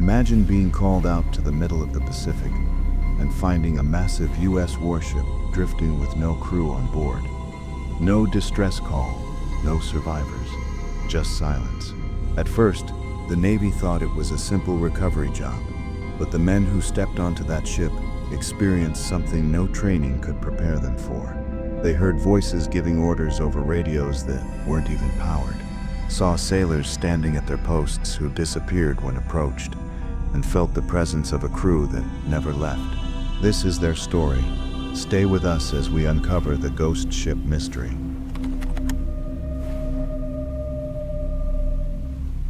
Imagine being called out to the middle of the Pacific and finding a massive US warship drifting with no crew on board. No distress call, no survivors, just silence. At first, the Navy thought it was a simple recovery job, but the men who stepped onto that ship experienced something no training could prepare them for. They heard voices giving orders over radios that weren't even powered, saw sailors standing at their posts who disappeared when approached, and felt the presence of a crew that never left. This is their story. Stay with us as we uncover the ghost ship mystery.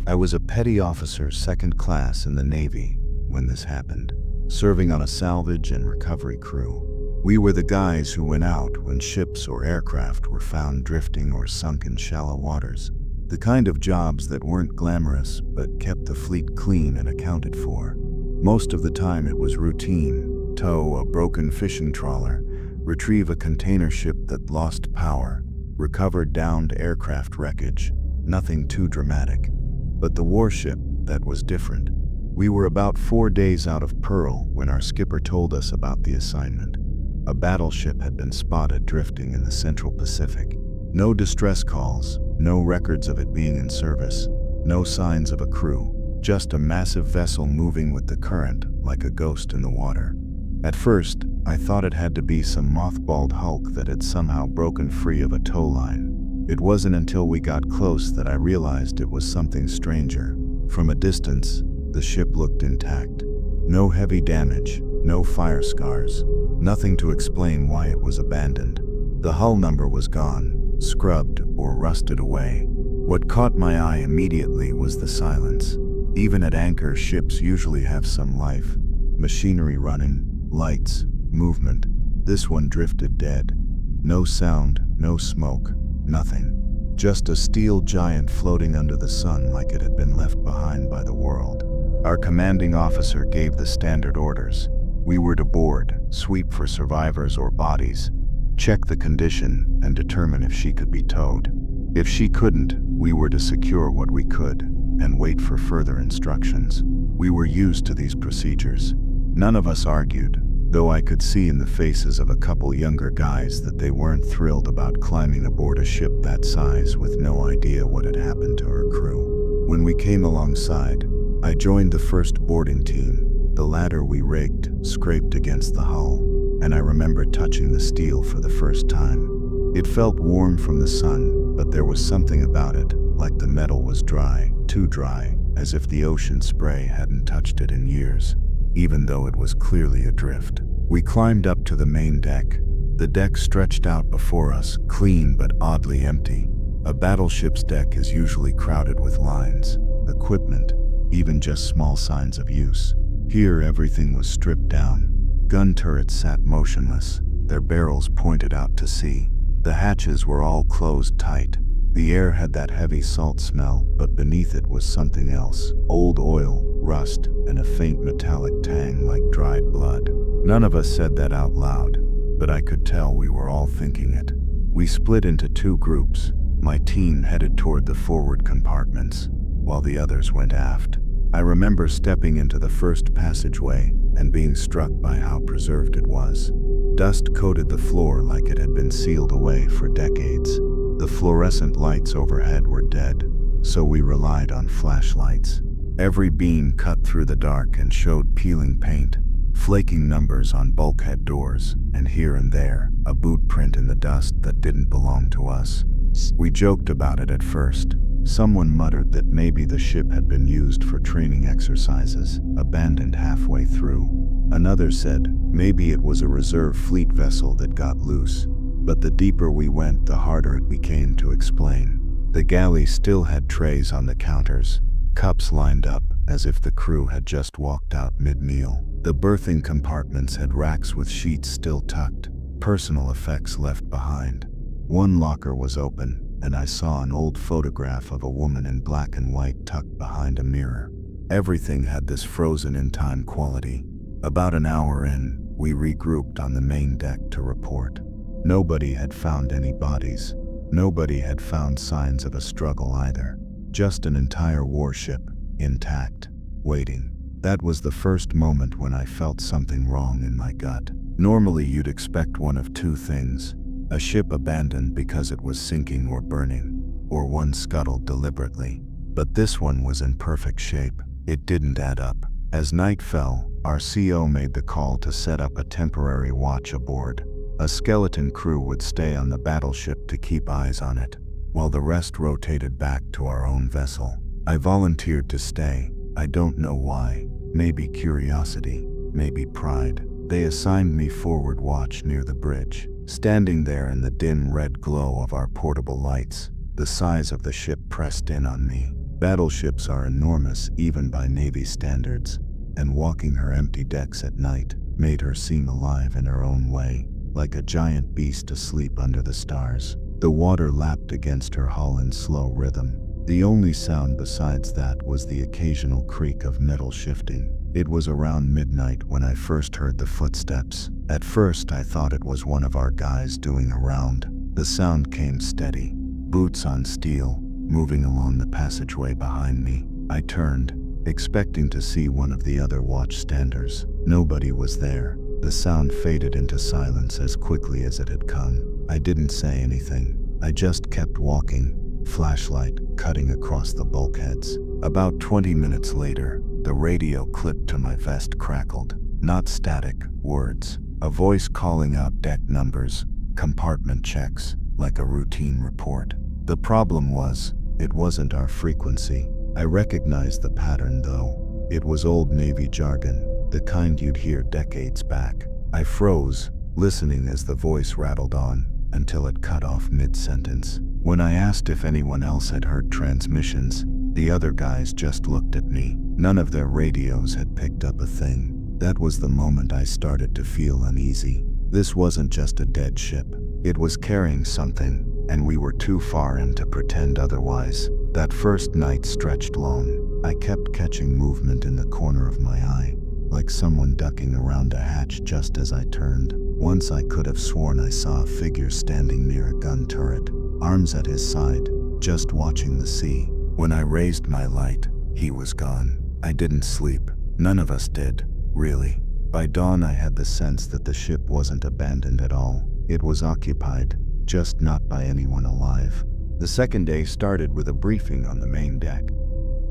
I was a petty officer, second class in the Navy when this happened, serving on a salvage and recovery crew. We were the guys who went out when ships or aircraft were found drifting or sunk in shallow waters. The kind of jobs that weren't glamorous but kept the fleet clean and accounted for. Most of the time it was routine: tow a broken fishing trawler, retrieve a container ship that lost power, recover downed aircraft wreckage. Nothing too dramatic. But the warship, that was different. We were about 4 days out of Pearl when our skipper told us about the assignment. A battleship had been spotted drifting in the Central Pacific. No distress calls, no records of it being in service, no signs of a crew, just a massive vessel moving with the current like a ghost in the water. At first, I thought it had to be some mothballed hulk that had somehow broken free of a tow line. It wasn't until we got close that I realized it was something stranger. From a distance, the ship looked intact. No heavy damage, no fire scars, nothing to explain why it was abandoned. The hull number was gone, scrubbed or rusted away. What caught my eye immediately was the silence. Even at anchor, ships usually have some life. Machinery running, lights, movement. This one drifted dead. No sound, no smoke, nothing. Just a steel giant floating under the sun like it had been left behind by the world. Our commanding officer gave the standard orders. We were to board, sweep for survivors or bodies, check the condition, and determine if she could be towed. If she couldn't, we were to secure what we could and wait for further instructions. We were used to these procedures. None of us argued, though I could see in the faces of a couple younger guys that they weren't thrilled about climbing aboard a ship that size with no idea what had happened to her crew. When we came alongside, I joined the first boarding team. The ladder we rigged scraped against the hull, and I remember touching the steel for the first time. It felt warm from the sun, but there was something about it, like the metal was dry, too dry, as if the ocean spray hadn't touched it in years, even though it was clearly adrift. We climbed up to the main deck. The deck stretched out before us, clean but oddly empty. A battleship's deck is usually crowded with lines, equipment, even just small signs of use. Here everything was stripped down. Gun turrets sat motionless, their barrels pointed out to sea. The hatches were all closed tight. The air had that heavy salt smell, but beneath it was something else. Old oil, rust, and a faint metallic tang like dried blood. None of us said that out loud, but I could tell we were all thinking it. We split into 2 groups. My team headed toward the forward compartments, while the others went aft. I remember stepping into the first passageway and being struck by how preserved it was. Dust coated the floor like it had been sealed away for decades. The fluorescent lights overhead were dead, so we relied on flashlights. Every beam cut through the dark and showed peeling paint, flaking numbers on bulkhead doors, and here and there, a boot print in the dust that didn't belong to us. We joked about it at first. Someone muttered that maybe the ship had been used for training exercises, abandoned halfway through. Another said maybe it was a reserve fleet vessel that got loose. But the deeper we went, the harder it became to explain. The galley still had trays on the counters, cups lined up as if the crew had just walked out mid-meal. The berthing compartments had racks with sheets still tucked, personal effects left behind. One locker was open, and I saw an old photograph of a woman in black and white tucked behind a mirror. Everything had this frozen-in-time quality. About an hour in, we regrouped on the main deck to report. Nobody had found any bodies. Nobody had found signs of a struggle either. Just an entire warship, intact, waiting. That was the first moment when I felt something wrong in my gut. Normally you'd expect one of two things: a ship abandoned because it was sinking or burning, or one scuttled deliberately. But this one was in perfect shape. It didn't add up. As night fell, our CO made the call to set up a temporary watch aboard. A skeleton crew would stay on the battleship to keep eyes on it, while the rest rotated back to our own vessel. I volunteered to stay. I don't know why. Maybe curiosity, maybe pride. They assigned me forward watch near the bridge. Standing there in the dim red glow of our portable lights, the size of the ship pressed in on me. Battleships are enormous even by Navy standards, and walking her empty decks at night made her seem alive in her own way, like a giant beast asleep under the stars. The water lapped against her hull in slow rhythm. The only sound besides that was the occasional creak of metal shifting. It was around midnight when I first heard the footsteps. At first I thought it was one of our guys doing a round. The sound came steady, boots on steel, moving along the passageway behind me. I turned, expecting to see one of the other watchstanders. Nobody was there. The sound faded into silence as quickly as it had come. I didn't say anything. I just kept walking, flashlight cutting across the bulkheads. About 20 minutes later, the radio clipped to my vest crackled. Not static, words. A voice calling out deck numbers, compartment checks, like a routine report. The problem was, it wasn't our frequency. I recognized the pattern though. It was old Navy jargon, the kind you'd hear decades back. I froze, listening as the voice rattled on, until it cut off mid-sentence. When I asked if anyone else had heard transmissions, the other guys just looked at me. None of their radios had picked up a thing. That was the moment I started to feel uneasy. This wasn't just a dead ship. It was carrying something, and we were too far in to pretend otherwise. That first night stretched long. I kept catching movement in the corner of my eye, like someone ducking around a hatch just as I turned. Once I could have sworn I saw a figure standing near a gun turret, arms at his side, just watching the sea. When I raised my light, he was gone. I didn't sleep. None of us did, really. By dawn I had the sense that the ship wasn't abandoned at all. It was occupied, just not by anyone alive. The second day started with a briefing on the main deck.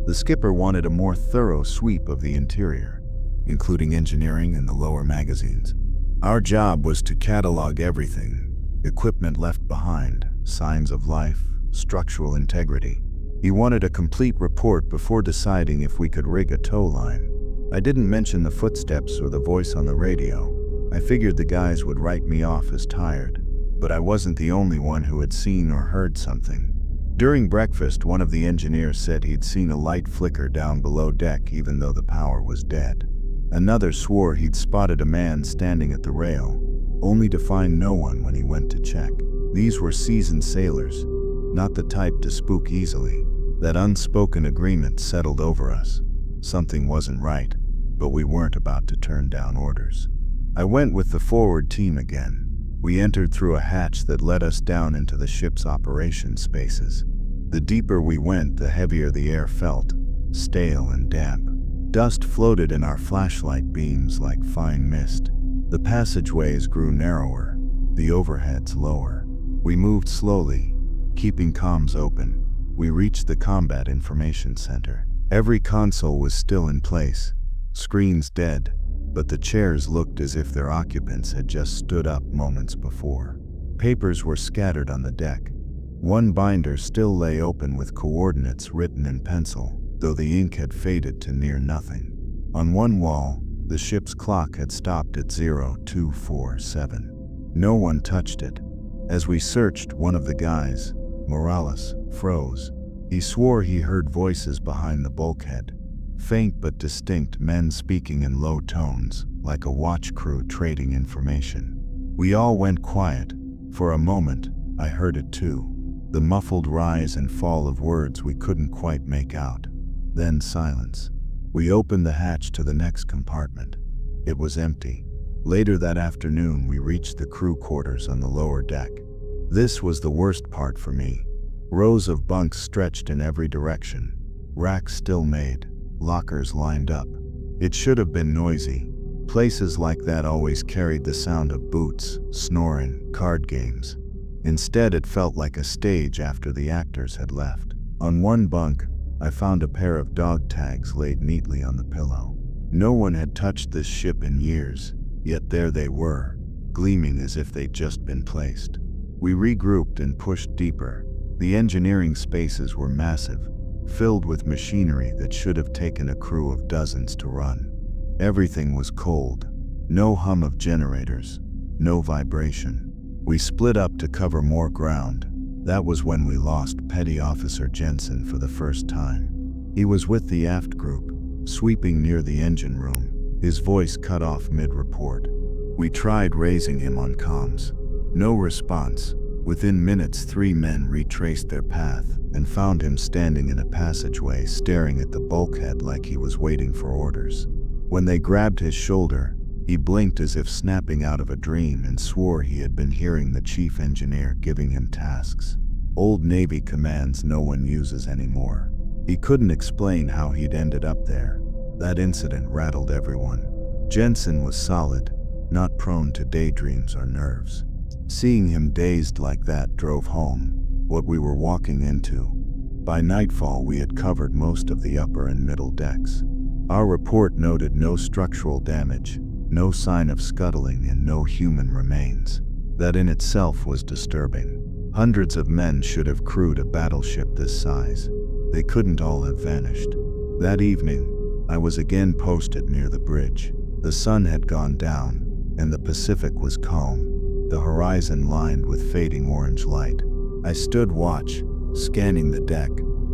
The skipper wanted a more thorough sweep of the interior, including engineering and the lower magazines. Our job was to catalog everything: equipment left behind, signs of life, structural integrity. He wanted a complete report before deciding if we could rig a tow line. I didn't mention the footsteps or the voice on the radio. I figured the guys would write me off as tired, but I wasn't the only one who had seen or heard something. During breakfast, one of the engineers said he'd seen a light flicker down below deck even though the power was dead. Another swore he'd spotted a man standing at the rail, only to find no one when he went to check. These were seasoned sailors, not the type to spook easily. That unspoken agreement settled over us. Something wasn't right, but we weren't about to turn down orders. I went with the forward team again. We entered through a hatch that led us down into the ship's operation spaces. The deeper we went, the heavier the air felt, stale and damp. Dust floated in our flashlight beams like fine mist. The passageways grew narrower, the overheads lower. We moved slowly, keeping comms open. We reached the Combat Information Center. Every console was still in place, screens dead, but the chairs looked as if their occupants had just stood up moments before. Papers were scattered on the deck. One binder still lay open with coordinates written in pencil, though the ink had faded to near nothing. On one wall, the ship's clock had stopped at 0247. No one touched it. As we searched, one of the guys, Morales, froze. He swore he heard voices behind the bulkhead, faint but distinct, men speaking in low tones, like a watch crew trading information. We all went quiet. For a moment, I heard it too. The muffled rise and fall of words we couldn't quite make out. Then silence. We opened the hatch to the next compartment. It was empty. Later that afternoon, we reached the crew quarters on the lower deck. This was the worst part for me. Rows of bunks stretched in every direction, racks still made, lockers lined up. It should have been noisy. Places like that always carried the sound of boots, snoring, card games. Instead, it felt like a stage after the actors had left. On one bunk, I found a pair of dog tags laid neatly on the pillow. No one had touched this ship in years, yet there they were, gleaming as if they'd just been placed. We regrouped and pushed deeper. The engineering spaces were massive, filled with machinery that should have taken a crew of dozens to run. Everything was cold. No hum of generators, no vibration. We split up to cover more ground. That was when we lost Petty Officer Jensen for the first time. He was with the aft group, sweeping near the engine room, his voice cut off mid-report. We tried raising him on comms. No response. Within minutes, 3 men retraced their path and found him standing in a passageway staring at the bulkhead like he was waiting for orders. When they grabbed his shoulder, he blinked as if snapping out of a dream and swore he had been hearing the chief engineer giving him tasks. Old Navy commands no one uses anymore. He couldn't explain how he'd ended up there. That incident rattled everyone. Jensen was solid, not prone to daydreams or nerves. Seeing him dazed like that drove home what we were walking into. By nightfall, we had covered most of the upper and middle decks. Our report noted no structural damage, no sign of scuttling, and no human remains. That in itself was disturbing. Hundreds of men should have crewed a battleship this size. They couldn't all have vanished. That evening, I was again posted near the bridge. The sun had gone down, and the Pacific was calm, the horizon lined with fading orange light. I stood watch, scanning the deck,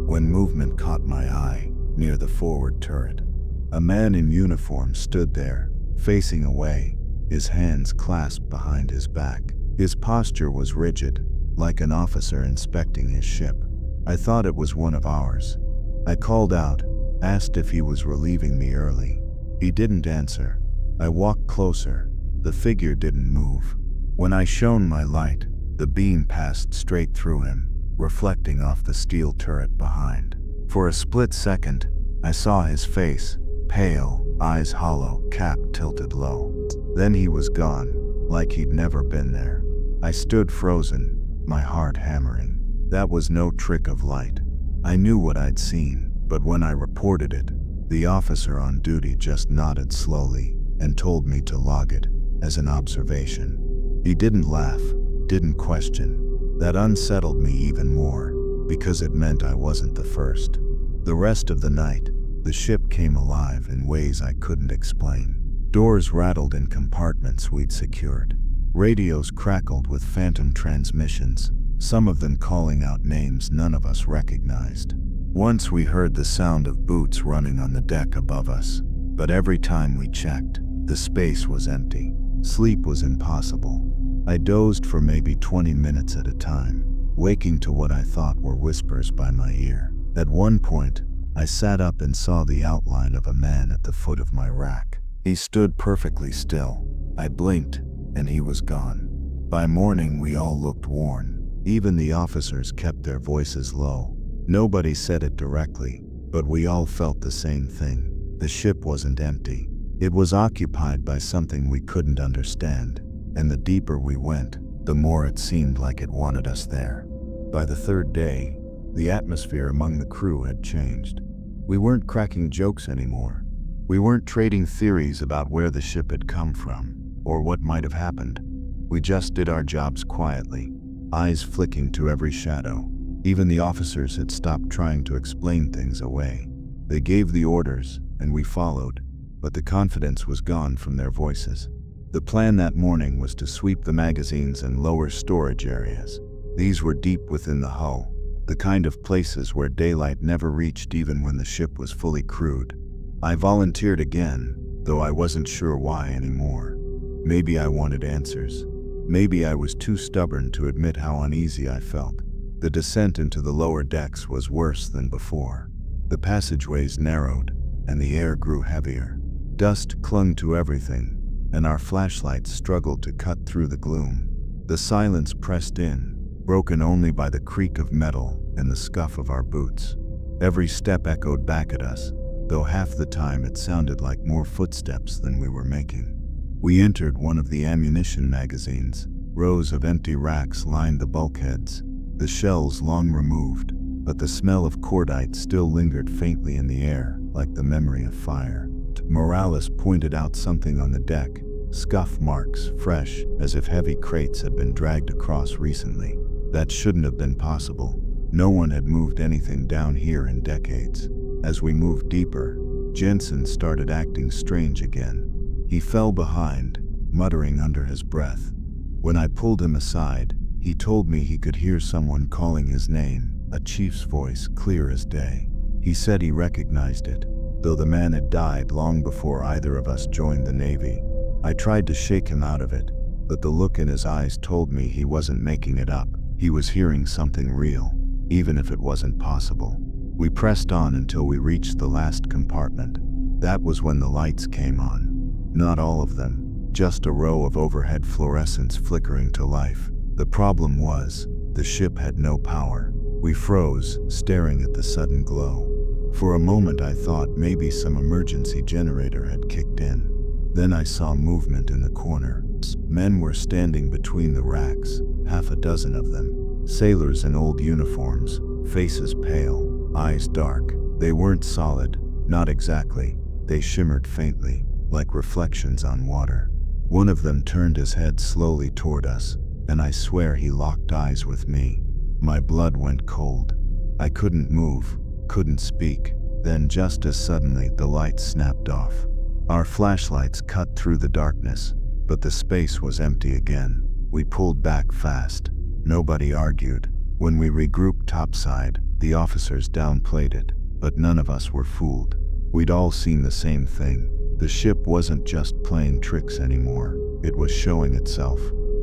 when movement caught my eye, near the forward turret. A man in uniform stood there, facing away, his hands clasped behind his back. His posture was rigid, like an officer inspecting his ship. I thought it was one of ours. I called out, asked if he was relieving me early. He didn't answer. I walked closer. The figure didn't move. When I shone my light, the beam passed straight through him, reflecting off the steel turret behind. For a split second, I saw his face, pale, eyes hollow, cap tilted low. Then he was gone, like he'd never been there. I stood frozen, my heart hammering. That was no trick of light. I knew what I'd seen, but when I reported it, the officer on duty just nodded slowly and told me to log it as an observation. He didn't laugh, didn't question. That unsettled me even more, because it meant I wasn't the first. The rest of the night, the ship came alive in ways I couldn't explain. Doors rattled in compartments we'd secured. Radios crackled with phantom transmissions, some of them calling out names none of us recognized. Once we heard the sound of boots running on the deck above us, but every time we checked, the space was empty. Sleep was impossible. I dozed for maybe 20 minutes at a time, waking to what I thought were whispers by my ear. At one point, I sat up and saw the outline of a man at the foot of my rack. He stood perfectly still. I blinked, and he was gone. By morning, we all looked worn. Even the officers kept their voices low. Nobody said it directly, but we all felt the same thing. The ship wasn't empty. It was occupied by something we couldn't understand, and the deeper we went, the more it seemed like it wanted us there. By the third day, the atmosphere among the crew had changed. We weren't cracking jokes anymore. We weren't trading theories about where the ship had come from, or what might have happened. We just did our jobs quietly, eyes flicking to every shadow. Even the officers had stopped trying to explain things away. They gave the orders, and we followed, but the confidence was gone from their voices. The plan that morning was to sweep the magazines and lower storage areas. These were deep within the hull, the kind of places where daylight never reached even when the ship was fully crewed. I volunteered again, though I wasn't sure why anymore. Maybe I wanted answers. Maybe I was too stubborn to admit how uneasy I felt. The descent into the lower decks was worse than before. The passageways narrowed, and the air grew heavier. Dust clung to everything, and our flashlights struggled to cut through the gloom. The silence pressed in, broken only by the creak of metal and the scuff of our boots. Every step echoed back at us, though half the time it sounded like more footsteps than we were making. We entered one of the ammunition magazines. Rows of empty racks lined the bulkheads, the shells long removed, but the smell of cordite still lingered faintly in the air, like the memory of fire. Morales pointed out something on the deck, scuff marks, fresh, as if heavy crates had been dragged across recently. That shouldn't have been possible. No one had moved anything down here in decades. As we moved deeper, Jensen started acting strange again. He fell behind, muttering under his breath. When I pulled him aside, he told me he could hear someone calling his name, a chief's voice clear as day. He said he recognized it, though the man had died long before either of us joined the Navy. I tried to shake him out of it, but the look in his eyes told me he wasn't making it up. He was hearing something real, even if it wasn't possible. We pressed on until we reached the last compartment. That was when the lights came on. Not all of them, just a row of overhead fluorescents flickering to life. The problem was, the ship had no power. We froze, staring at the sudden glow. For a moment I thought maybe some emergency generator had kicked in. Then I saw movement in the corner. Men were standing between the racks, half a dozen of them. Sailors in old uniforms, faces pale, eyes dark. They weren't solid, not exactly. They shimmered faintly, like reflections on water. One of them turned his head slowly toward us, and I swear he locked eyes with me. My blood went cold. I couldn't move, couldn't speak. Then just as suddenly the lights snapped off. Our flashlights cut through the darkness, but the space was empty again. We pulled back fast. Nobody argued. When we regrouped topside, the officers downplayed it, but none of us were fooled. We'd all seen the same thing. The ship wasn't just playing tricks anymore. It was showing itself.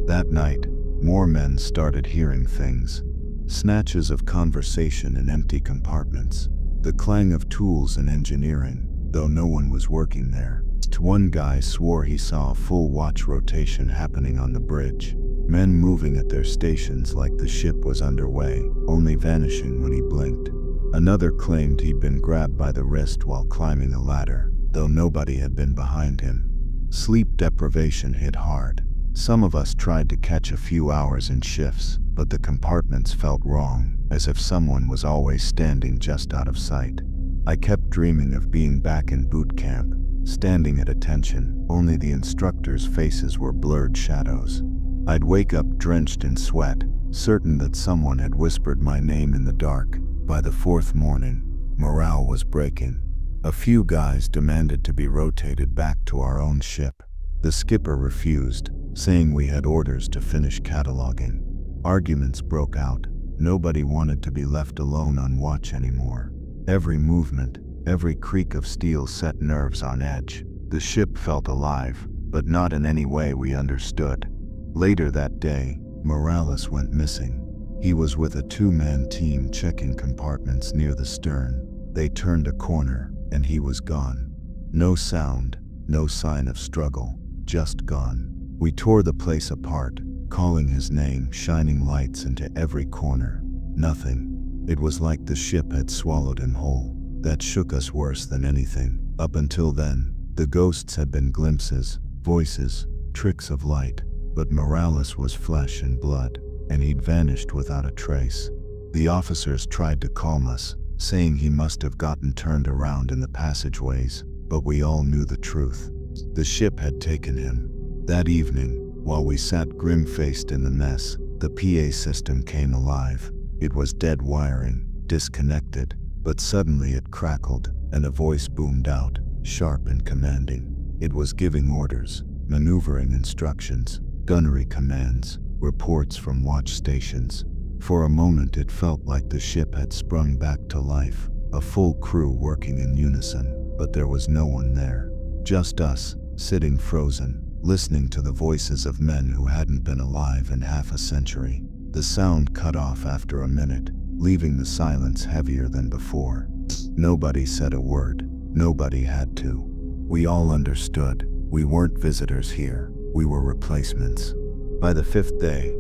That night, more men started hearing things. Snatches of conversation in empty compartments. The clang of tools and engineering, though no one was working there. One guy swore he saw a full watch rotation happening on the bridge. Men moving at their stations like the ship was underway, only vanishing when he blinked. Another claimed he'd been grabbed by the wrist while climbing a ladder, though nobody had been behind him. Sleep deprivation hit hard. Some of us tried to catch a few hours in shifts, but the compartments felt wrong, as if someone was always standing just out of sight. I kept dreaming of being back in boot camp, standing at attention. Only the instructors' faces were blurred shadows. I'd wake up drenched in sweat, certain that someone had whispered my name in the dark. By the fourth morning, morale was breaking. A few guys demanded to be rotated back to our own ship. The skipper refused, saying we had orders to finish cataloging. Arguments broke out. Nobody wanted to be left alone on watch anymore. Every movement, every creak of steel set nerves on edge. The ship felt alive, but not in any way we understood. Later that day, Morales went missing. He was with a two-man team checking compartments near the stern. They turned a corner, and he was gone. No sound, no sign of struggle, just gone. We tore the place apart, calling his name, shining lights into every corner. Nothing. It was like the ship had swallowed him whole. That shook us worse than anything. Up until then, the ghosts had been glimpses, voices, tricks of light. But Morales was flesh and blood, and he'd vanished without a trace. The officers tried to calm us, saying he must have gotten turned around in the passageways, but we all knew the truth. The ship had taken him. That evening, while we sat grim-faced in the mess, the PA system came alive. It was dead wiring, disconnected, but suddenly it crackled, and a voice boomed out, sharp and commanding. It was giving orders, maneuvering instructions, gunnery commands, reports from watch stations. For a moment it felt like the ship had sprung back to life, a full crew working in unison, but there was no one there. Just us, sitting frozen, listening to the voices of men who hadn't been alive in half a century. The sound cut off after a minute, leaving the silence heavier than before. Nobody said a word. Nobody had to. We all understood. We weren't visitors here. We were replacements. By the fifth day,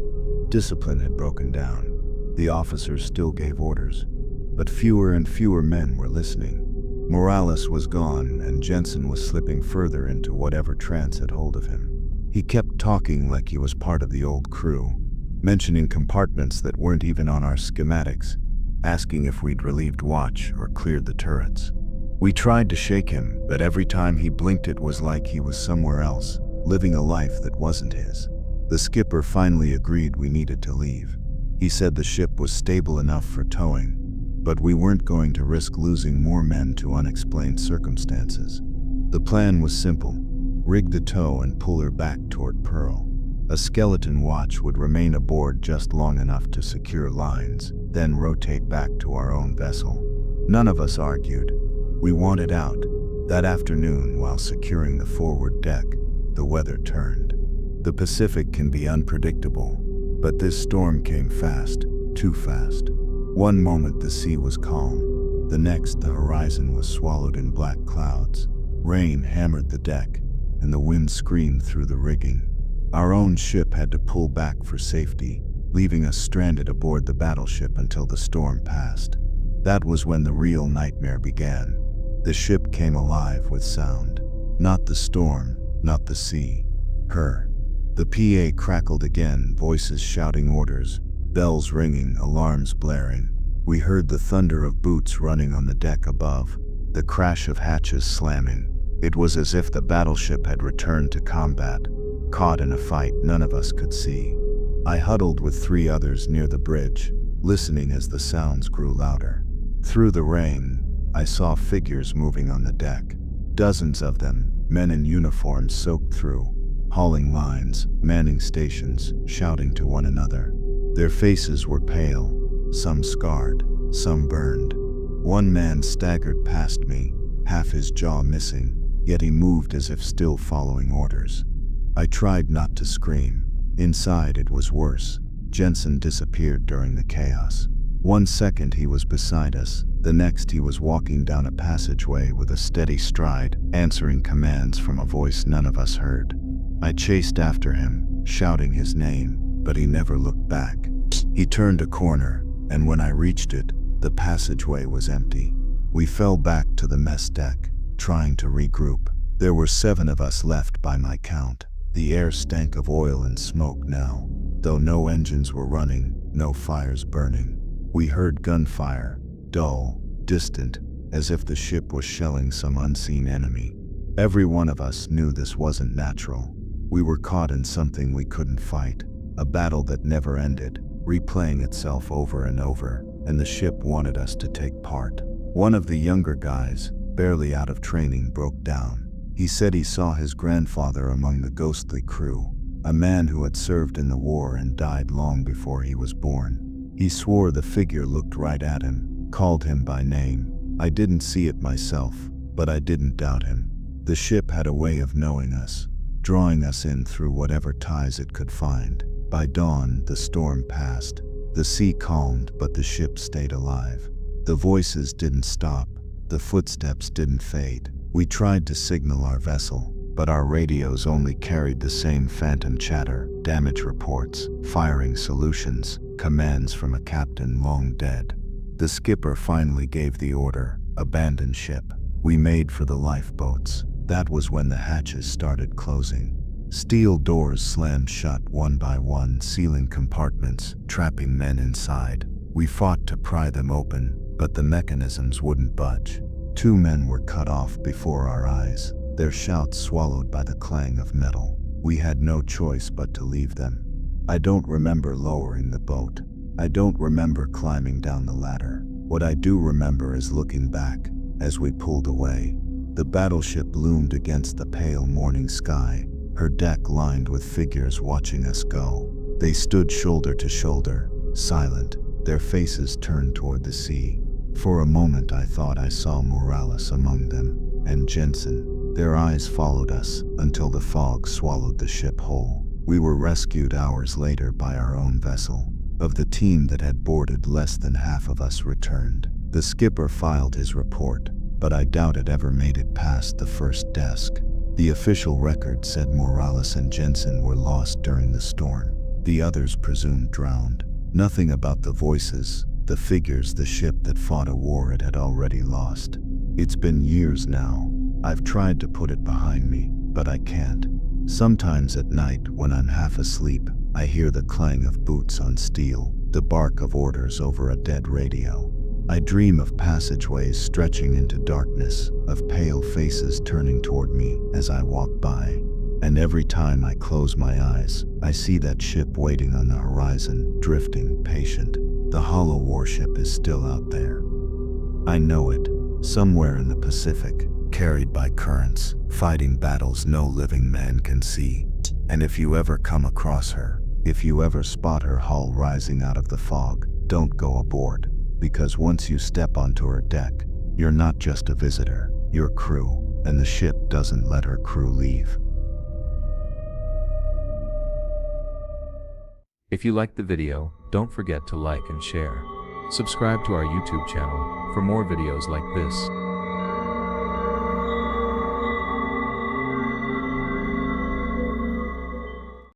discipline had broken down. The officers still gave orders, but fewer and fewer men were listening. Morales was gone, and Jensen was slipping further into whatever trance had hold of him. He kept talking like he was part of the old crew, mentioning compartments that weren't even on our schematics, asking if we'd relieved watch or cleared the turrets. We tried to shake him, but every time he blinked it was like he was somewhere else, living a life that wasn't his. The skipper finally agreed we needed to leave. He said the ship was stable enough for towing, but we weren't going to risk losing more men to unexplained circumstances. The plan was simple: rig the tow and pull her back toward Pearl. A skeleton watch would remain aboard just long enough to secure lines, then rotate back to our own vessel. None of us argued. We wanted out. That afternoon, while securing the forward deck, the weather turned. The Pacific can be unpredictable, but this storm came fast, too fast. One moment the sea was calm, the next the horizon was swallowed in black clouds. Rain hammered the deck, and the wind screamed through the rigging. Our own ship had to pull back for safety, leaving us stranded aboard the battleship until the storm passed. That was when the real nightmare began. The ship came alive with sound. Not the storm, not the sea. Her. The PA crackled again, voices shouting orders, bells ringing, alarms blaring. We heard the thunder of boots running on the deck above, the crash of hatches slamming. It was as if the battleship had returned to combat, caught in a fight none of us could see. I huddled with 3 others near the bridge, listening as the sounds grew louder. Through the rain, I saw figures moving on the deck. Dozens of them, men in uniforms soaked through, hauling lines, manning stations, shouting to one another. Their faces were pale, some scarred, some burned. One man staggered past me, half his jaw missing, yet he moved as if still following orders. I tried not to scream. Inside it was worse. Jensen disappeared during the chaos. One second he was beside us, the next he was walking down a passageway with a steady stride, answering commands from a voice none of us heard. I chased after him, shouting his name, but he never looked back. He turned a corner, and when I reached it, the passageway was empty. We fell back to the mess deck, trying to regroup. There were 7 of us left by my count. The air stank of oil and smoke now, though no engines were running, no fires burning. We heard gunfire, dull, distant, as if the ship was shelling some unseen enemy. Every one of us knew this wasn't natural. We were caught in something we couldn't fight, a battle that never ended, replaying itself over and over, and the ship wanted us to take part. One of the younger guys, barely out of training, broke down. He said he saw his grandfather among the ghostly crew, a man who had served in the war and died long before he was born. He swore the figure looked right at him, called him by name. I didn't see it myself, but I didn't doubt him. The ship had a way of knowing us, drawing us in through whatever ties it could find. By dawn, the storm passed. The sea calmed, but the ship stayed alive. The voices didn't stop. The footsteps didn't fade. We tried to signal our vessel, but our radios only carried the same phantom chatter, damage reports, firing solutions, commands from a captain long dead. The skipper finally gave the order, abandon ship. We made for the lifeboats. That was when the hatches started closing. Steel doors slammed shut one by one, sealing compartments, trapping men inside. We fought to pry them open, but the mechanisms wouldn't budge. 2 men were cut off before our eyes, their shouts swallowed by the clang of metal. We had no choice but to leave them. I don't remember lowering the boat. I don't remember climbing down the ladder. What I do remember is looking back as we pulled away. The battleship loomed against the pale morning sky, her deck lined with figures watching us go. They stood shoulder to shoulder, silent, their faces turned toward the sea. For a moment I thought I saw Morales among them, and Jensen. Their eyes followed us until the fog swallowed the ship whole. We were rescued hours later by our own vessel. Of the team that had boarded, less than half of us returned. The skipper filed his report, but I doubt it ever made it past the first desk. The official record said Morales and Jensen were lost during the storm. The others presumed drowned. Nothing about the voices, the figures, the ship that fought a war it had already lost. It's been years now. I've tried to put it behind me, but I can't. Sometimes at night, when I'm half asleep, I hear the clang of boots on steel, the bark of orders over a dead radio. I dream of passageways stretching into darkness, of pale faces turning toward me as I walk by. And every time I close my eyes, I see that ship waiting on the horizon, drifting, patient. The hollow warship is still out there. I know it, somewhere in the Pacific, carried by currents, fighting battles no living man can see. And if you ever come across her, if you ever spot her hull rising out of the fog, don't go aboard, because once you step onto her deck, you're not just a visitor, you're crew, and the ship doesn't let her crew leave. If you liked the video, don't forget to like and share. Subscribe to our YouTube channel for more videos like this.